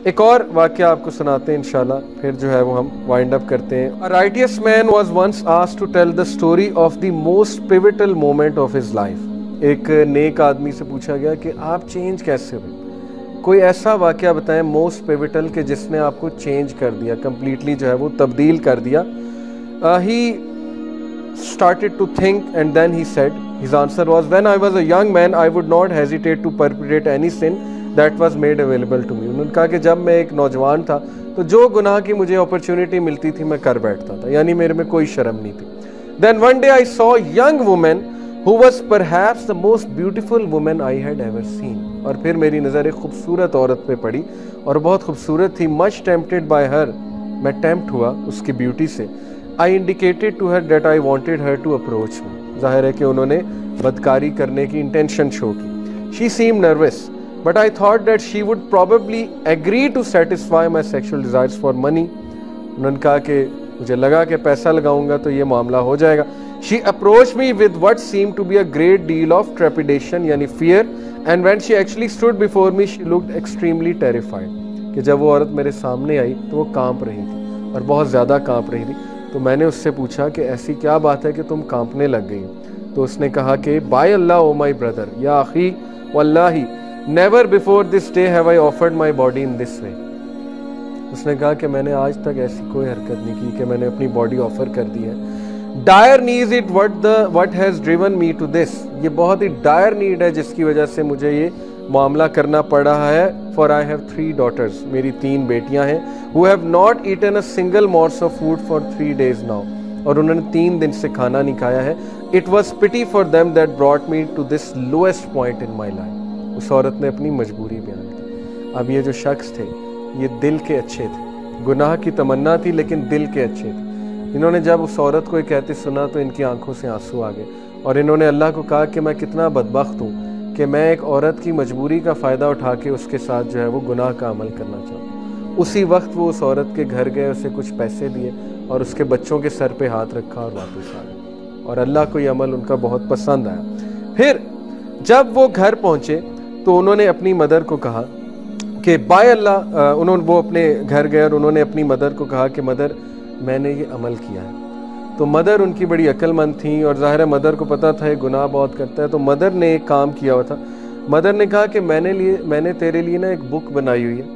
ایک اور واقعہ آپ کو سناتے ہیں انشاءاللہ، پھر جو ہے وہ ہم وائنڈ اپ کرتے ہیں۔ A righteous man was once asked to tell the story of the most pivotal moment of his life۔ ایک نیک آدمی سے پوچھا گیا کہ آپ چینج کیسے ہوئے، کوئی ایسا واقعہ بتائیں موسٹ پیوٹل کہ جس نے آپ کو چینج کر دیا، کمپلیٹلی جو ہے وہ تبدیل کر دیا۔ He started to think and then he said, his answer was, when I was a young man I would not hesitate to perpetrate any sin that was made available to me۔ انہوں نے کہا کہ جب میں ایک نوجوان تھا تو جو گناہ کی مجھے اپرچونٹی ملتی تھی میں کر بیٹھتا تھا، یعنی میرے میں کوئی شرم نہیں تھی۔ Then one day I saw a young woman who was perhaps the most beautiful woman I had ever seen۔ اور پھر میری نظر ایک خوبصورت عورت پہ پڑی اور بہت خوبصورت تھی۔ Much tempted by her، میں ٹیمپٹ ہوا اس کی بیوٹی سے۔ I indicated to her that I wanted her to approach me۔ ظاہر ہے کہ انہوں نے بدکاری کرنے کی انٹینشن شو کی۔ She seemed nervous but I thought that she would probably agree to satisfy my sexual desires for money۔ انہوں نے کہا کہ مجھے لگا کہ پیسہ لگاؤں گا تو یہ معاملہ ہو جائے گا۔ She approached me with what seemed to be a great deal of trepidation یعنی fear and when she actually stood before me she looked extremely terrified۔ کہ جب وہ عورت میرے سامنے آئی تو وہ کانپ رہی تھی اور بہت زیادہ کانپ رہی تھی۔ تو میں نے اس سے پوچھا کہ ایسی کیا بات ہے کہ تم کانپنے لگ گئی؟ تو اس نے کہا کہ by Allah O my brother یا اخی واللہ never before this day have I offered my body in this way۔ اس نے کہا کہ میں نے آج تک ایسی کوئی حرکت نہیں کی کہ میں نے اپنی باڈی آفر کر دی ہے۔ Dire needs it what has driven me to this۔ یہ بہت ہی ڈائر نیڈ ہے جس کی وجہ سے مجھے یہ معاملہ کرنا پڑ رہا ہے۔ For I have 3 daughters، میری 3 بیٹیاں ہیں۔ Who have not eaten a single morsel of food for 3 days now، اور انہوں نے 3 دن سے کھانا نہیں کھایا ہے۔ It was pity for them that brought me to this lowest point in my life۔ اس عورت نے اپنی مجبوری بیان کی۔ اب یہ جو شخص تھے یہ دل کے اچھے تھے، گناہ کی تمنا تھی لیکن دل کے اچھے تھے۔ انہوں نے جب اس عورت کو یہ کہتے سنا تو ان کی آنکھوں سے آنسو آ گئے اور انہوں نے اللہ کو کہا کہ میں کتنا بدبخت ہوں کہ میں ایک عورت کی مجبوری کا فائدہ اٹھا کے اس کے ساتھ جو ہے وہ گناہ کا عمل کرنا چاہتا ہوں۔ اسی وقت وہ اس عورت کے گھر گئے، اسے کچھ پیسے دیے اور اس کے بچوں کے سر پہ ہاتھ رکھا اور واپس آ گئے، اور اللہ کو یہ عمل ان کا بہت پسند آیا۔ پھر جب وہ گھر پہنچے تو انہوں نے اپنی مدر کو کہا کہ بائے اللہ، وہ اپنے گھر گئے اور انہوں نے اپنی مدر کو کہا کہ مدر میں نے یہ عمل کیا ہے۔ تو مدر ان کی بڑی عقل مند تھیں اور ظاہر ہے مدر کو پتہ تھا یہ گناہ بہت کرتا ہے، تو مدر نے ایک کام کیا ہوا تھا۔ مدر نے کہا کہ میں نے تیرے لیے نا ایک بک بنائی ہوئی ہے،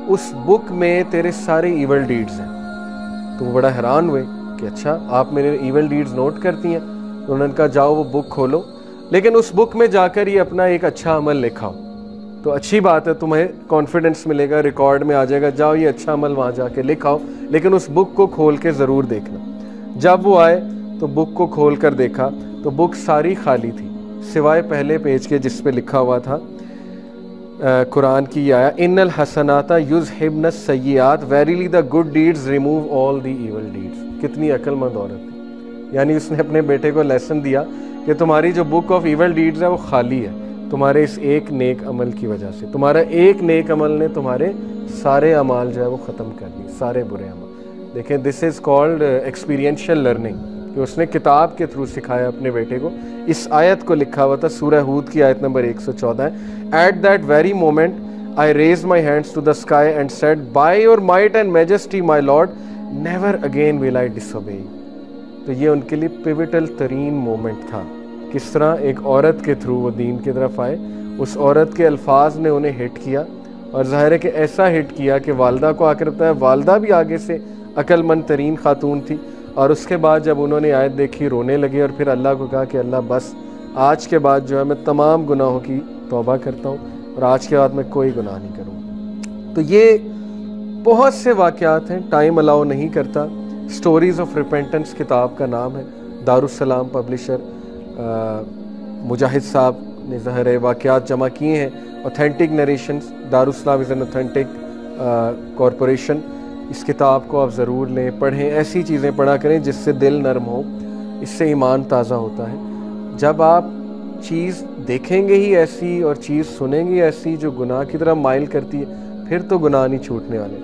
اس بک میں تیرے سارے ایول ڈیڈز ہیں۔ تو وہ بڑا حیران ہوئے کہ اچھا آپ میرے ایول ڈیڈز نوٹ کرتی ہیں؟ تو انہوں نے کہا جاؤ وہ بک کھولو، لیکن اس بک میں جا کر یہ اپنا ایک اچھا عمل لکھاؤ۔ تو اچھی بات ہے، تمہیں کانفیڈنس ملے گا، ریکارڈ میں آ جائے گا، جاؤ یہ اچھا عمل وہاں جا کے لکھاؤ، لیکن اس بک کو کھول کے ضرور دیکھنا۔ جب وہ آئے تو بک کو کھول کر دیکھا تو بک ساری خالی تھی سوائے پہلے پیج کے جس پہ لکھا ہوا تھا قرآن کی یہ آیا ان الحسنات یذہبن السیئات verily the good deeds remove all the evil deeds. کتنی عقل مند عورت تھی، یعنی اس نے اپنے بیٹے کو لیسن دیا کہ تمہاری جو بک آف ایول ڈیڈز ہے وہ خالی ہے تمہارے اس ایک نیک عمل کی وجہ سے۔ تمہارا ایک نیک عمل نے تمہارے سارے اعمال جو ہے وہ ختم کر دی، سارے برے عمل۔ دیکھیں دس از کالڈ ایکسپیرینشیل لرننگ، کہ اس نے کتاب کے تھرو سکھایا اپنے بیٹے کو۔ اس آیت کو لکھا ہوا تھا سورہ ہود کی آیت نمبر 114 ہے، at that very moment I raise my hands to the sky and said by your might and majesty my lord never again will I disobey. تو یہ ان کے لیے پیوٹل ترین مومنٹ تھا، کس طرح ایک عورت کے تھرو وہ دین کی طرف آئے۔ اس عورت کے الفاظ نے انہیں ہٹ کیا، اور ظاہر ہے کہ ایسا ہٹ کیا کہ والدہ کو آ کر بتایا، والدہ بھی آگے سے عقل مند ترین خاتون تھی، اور اس کے بعد جب انہوں نے آیت دیکھی رونے لگے اور پھر اللہ کو کہا کہ اللہ بس آج کے بعد جو ہے میں تمام گناہوں کی توبہ کرتا ہوں اور آج کے بعد میں کوئی گناہ نہیں کروں۔ تو یہ بہت سے واقعات ہیں، ٹائم الاؤ نہیں کرتا۔ سٹوریز آف ریپینٹنس کتاب کا نام ہے، دارالسلام پبلشر مجاہد صاحب نے ظاہر ہے واقعات جمع کیے ہیں، authentic narrations. Darussalam is an authentic corporation. اس کتاب کو آپ ضرور لیں، پڑھیں، ایسی چیزیں پڑھا کریں جس سے دل نرم ہو، اس سے ایمان تازہ ہوتا ہے۔ جب آپ چیز دیکھیں گے ہی ایسی اور چیز سنیں گے ایسی جو گناہ کی طرف مائل کرتی ہے، پھر تو گناہ نہیں چھوٹنے والے۔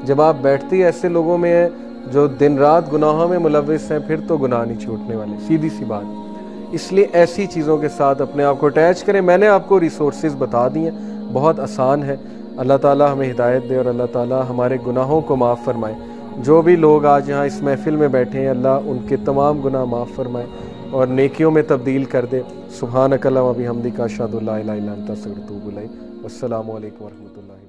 جب آپ بیٹھتے ہی ایسے لوگوں میں ہیں جو دن رات گناہوں میں ملوث ہیں، پھر تو گناہ نہیں چھوٹنے والے، سیدھی سی بات۔ اس لیے ایسی چیزوں کے ساتھ اپنے آپ کو اٹیچ کریں۔ میں نے آپ کو ریسورسز بتا دی ہیں، بہت آسان ہے، اللہ تعالیٰ ہمیں ہدایت دے اور اللہ تعالیٰ ہمارے گناہوں کو معاف فرمائے. جو بھی لوگ آج یہاں اس محفل میں بیٹھے ہیں اللہ ان کے تمام گناہ معاف فرمائے اور نیکیوں میں تبدیل کر دے. سبحانک اللہم و بحمدک اشہد ان لا الہ الا انت استغفرک و اتوب الیک. والسلام علیکم ورحمۃ اللہ.